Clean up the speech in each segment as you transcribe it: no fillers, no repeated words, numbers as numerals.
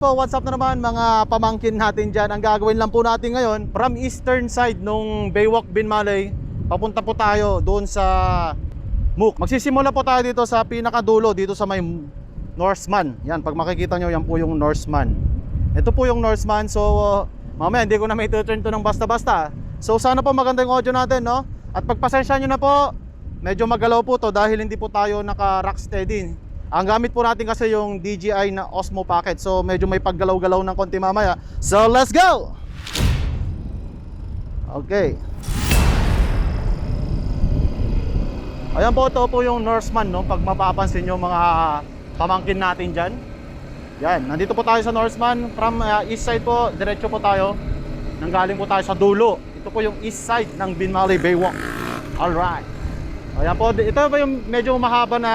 Po, what's up na naman mga pamangkin natin dyan. Ang gagawin lang po natin ngayon, from eastern side nung Baywalk Binmaley, papunta po tayo doon sa Mook. Magsisimula po tayo dito sa pinakadulo, dito sa may Norseman. Yan, pag makikita nyo, yan po yung Norseman. Ito po yung Norseman. So, mamaya hindi ko na may turn to ng basta-basta. So, sana po maganda yung audio natin, no? At pagpasensya nyo na po, medyo magalaw po to dahil hindi po tayo naka-rock steady. Ang gamit po natin kasi yung DJI na Osmo Pocket. So medyo may paggalaw-galaw ng konti mamaya. So let's go! Okay. Ayan po, ito po yung Norseman, no? Pag mapapansin nyo mga pamangkin natin dyan. Yan, nandito po tayo sa Norseman. From east side po, diretso po tayo. Nanggaling po tayo sa dulo. Ito po yung east side ng Binmaley Baywalk. Alright. Ayan po, ito ba yung medyo mahaba na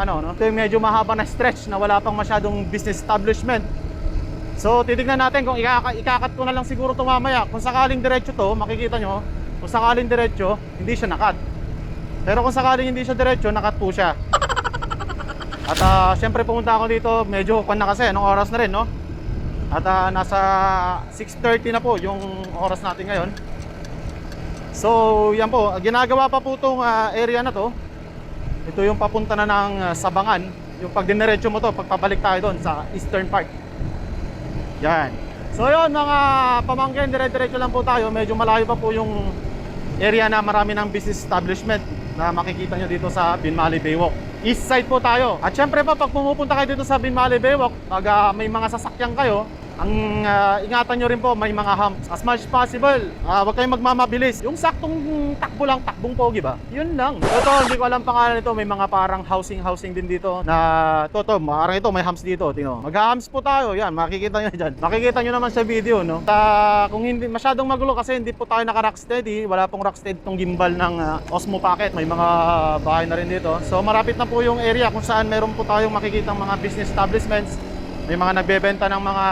ano, no? Ito yung medyo mahaba na stretch na wala pang masyadong business establishment. So titignan natin kung ikakat ko na lang siguro ito mamaya. Kung sakaling diretso to, makikita nyo, kung sakaling diretso, hindi siya nakat. Pero kung sakaling hindi siya diretso, nakat po siya. At syempre pumunta ako dito, medyo pan na kasi, anong oras na rin, no? At nasa 6:30 na po yung oras natin ngayon. So yan po, ginagawa pa po itong area na to. Ito yung papunta na ng Sabangan. Yung pag diniretso mo to, pagpabalik tayo doon sa eastern part. Yan. So yun mga pamangkin, dire-diretso lang po tayo. Medyo malayo pa po yung area na marami ng business establishment na makikita nyo dito sa Binmaley Baywalk. East side po tayo. At syempre pa, pag pumupunta kayo dito sa Binmaley Baywalk, pag may mga sasakyan kayo, ang ingatan nyo rin po, may mga humps. As much as possible, huwag kayong magmamabilis. Yung saktong takbo lang, takbong pogi ba? Yun lang. Ito, hindi ko alam pangalan nito. May mga parang housing din dito na parang ito, may humps dito. Tingnan. Mag-humps po tayo. Yan, makikita nyo dyan. Makikita nyo naman sa video, no? Kung hindi masyadong magulo kasi hindi po tayo naka-rock steady. Wala pong rock steady tong gimbal ng Osmo Pocket. May mga bahay na rin dito. So marapit na po yung area kung saan meron po tayong makikita mga business establishments. May mga nagbebenta ng mga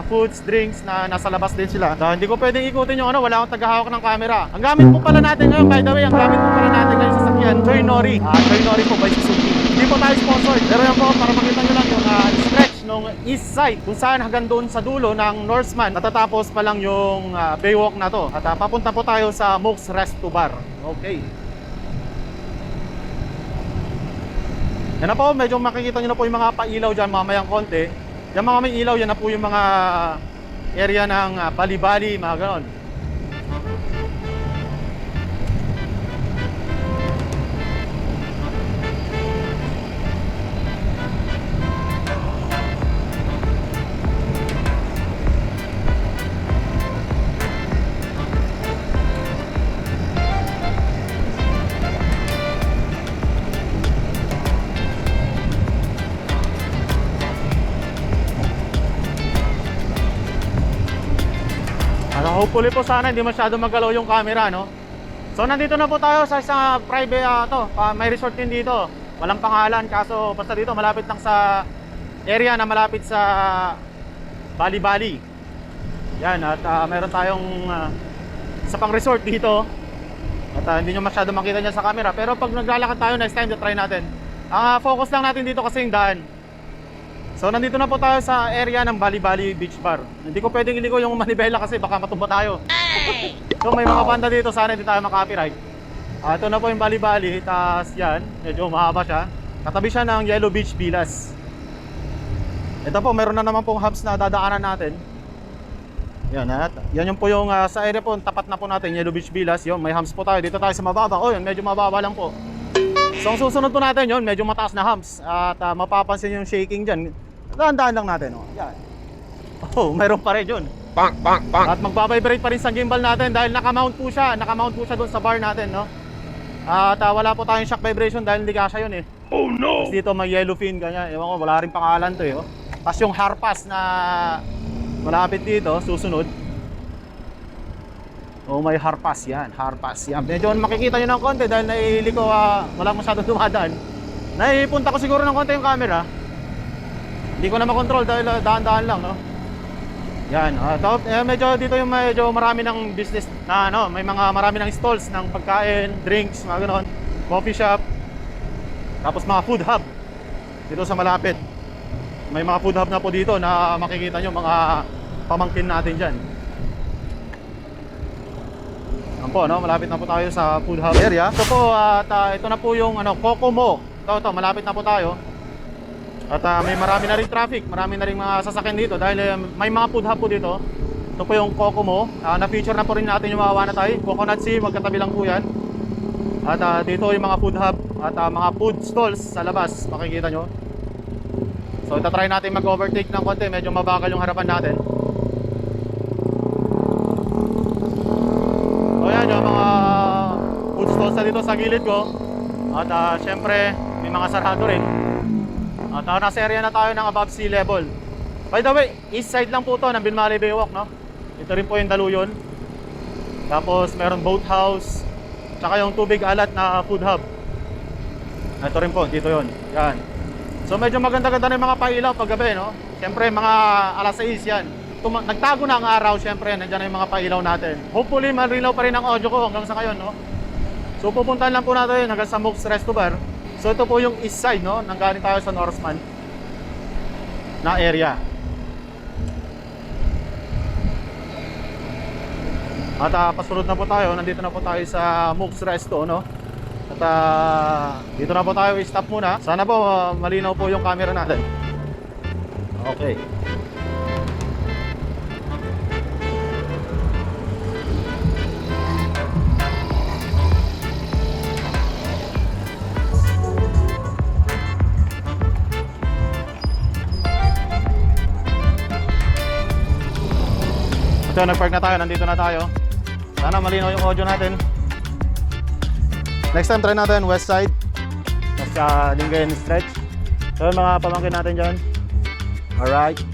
foods, drinks na nasa labas din sila. So, hindi ko pwedeng ikutin yung wala akong tagahawak ng camera. Ang gamit po pala natin ngayon, by the way, ang gamit po pala natin ngayon sa sasakyan, Choi Nori. Choi Nori po by Suzuki. Hindi po tayo sponsored. Pero yan po, para makita nyo lang yung stretch ng east side, kung saan hanggang doon sa dulo ng Norseman, natatapos pa lang yung Baywalk na to. At papunta po tayo sa Mook's Resto Bar. Okay. Yan na po, medyo makikita nyo na po yung mga pailaw dyan mamayang konti. Yung mga may ilaw, yan na po yung mga area ng Bali-Bali, mga ganon. Hopefully po sana hindi masyado magalaw yung camera, no? So nandito na po tayo sa isang private may resort din dito. Walang pangalan kaso basta dito malapit lang sa area na malapit sa Bali-Bali. Yan at meron tayong isa pang resort dito. At hindi nyo masyado makita niya sa camera, pero pag naglalakad tayo next time, try natin. Ang focus lang natin dito kasi yung daan. So nandito na po tayo sa area ng Bali-Bali Beach Bar. Hindi ko pwedeng iliko yung manibela kasi baka matumba tayo. So may mga banda dito, sana hindi tayo makapiright. Ito na po yung Bali-Bali, tapos yan, medyo mahaba siya. Katabi siya ng Yellow Beach Villas. Ito po, meron na naman pong hubs na dadaanan natin. Yan, yan yung po yung sa area po, tapat na po natin, Yellow Beach Villas. Yun, may hubs po tayo, dito tayo sa mababa. Oh, yun, medyo mababa lang po. So ang susunod po natin yun, medyo mataas na humps. At mapapansin yung shaking dyan. Dahan-dahan lang natin, oh. Yan. Oh, mayroon pa rin yun. Bang, bang, bang. At magbabibrate pa rin sa gimbal natin dahil naka-mount po siya doon sa bar natin, no? At wala po tayong shock vibration dahil hindi kasya yun, eh. Oh no! Tapos dito may yellowfin, ganyan. Ewan ko, wala rin pangalan to, eh, oh. Tapos yung harpas na malapit dito, susunod. Oh, may harpas yan, harpas yan. Medyo makikita nyo ng konti dahil nailiko, wala masyadong dumadaan. Naipunta ko siguro ng konti yung camera. Hindi ko na makontrol dahil daan-daan lang, no? Yan, medyo dito yung medyo marami ng business na may marami ng stalls ng pagkain, drinks, mga ganoon, coffee shop. Tapos mga food hub dito sa malapit. May mga food hub na po dito na makikita nyo mga pamangkin natin dyan. Yan po, no? Malapit na po tayo sa food hub area. Ito po, at ito na po yung Kokomo. Ito, malapit na po tayo. At may marami na rin traffic, marami na rin mga sasakyan dito dahil may mga food hub po dito. Ito po yung Kokomo. Na-feature na po rin natin yung mga Wanatay. Coconut Sea, magkatabi lang po yan. At dito yung mga food hub at mga food stalls sa labas, makikita nyo. So itatry natin mag-overtake ng konti, medyo mabagal yung harapan natin. So yan yung mga food stalls na dito sa gilid ko. At syempre may mga sarado rin. At nasa area na tayo ng above sea level. By the way, east side lang po to ng Binmali Baywalk, no? Ito rin po yung daluyon. Tapos meron boathouse, tsaka yung tubig alat na food hub. Ito rin po, dito yon. Yan. So medyo maganda-ganda na yung mga pailaw paggabi, no? Siyempre mga alas 6 yan. Nagtago na ang araw, siyempre nandiyan na yung mga pailaw natin. Hopefully malinaw pa rin ang audio ko hanggang sa ngayon, no? So pupuntahan lang po natin hanggang sa Mook's Resto Bar. So ito po yung east side, no? Nanggaling tayo sa Norseman na area. At pasunod na po tayo, nandito na po tayo sa Mook's Resto, no? At dito na po tayo, i-stop muna. Sana po malinaw po yung camera natin. Okay. Ito, nag-park na tayo, nandito na tayo. Sana malinaw yung audio natin. Next time try natin west side sa Lingayen Stretch. So yung mga pamangkin natin dyan. Alright.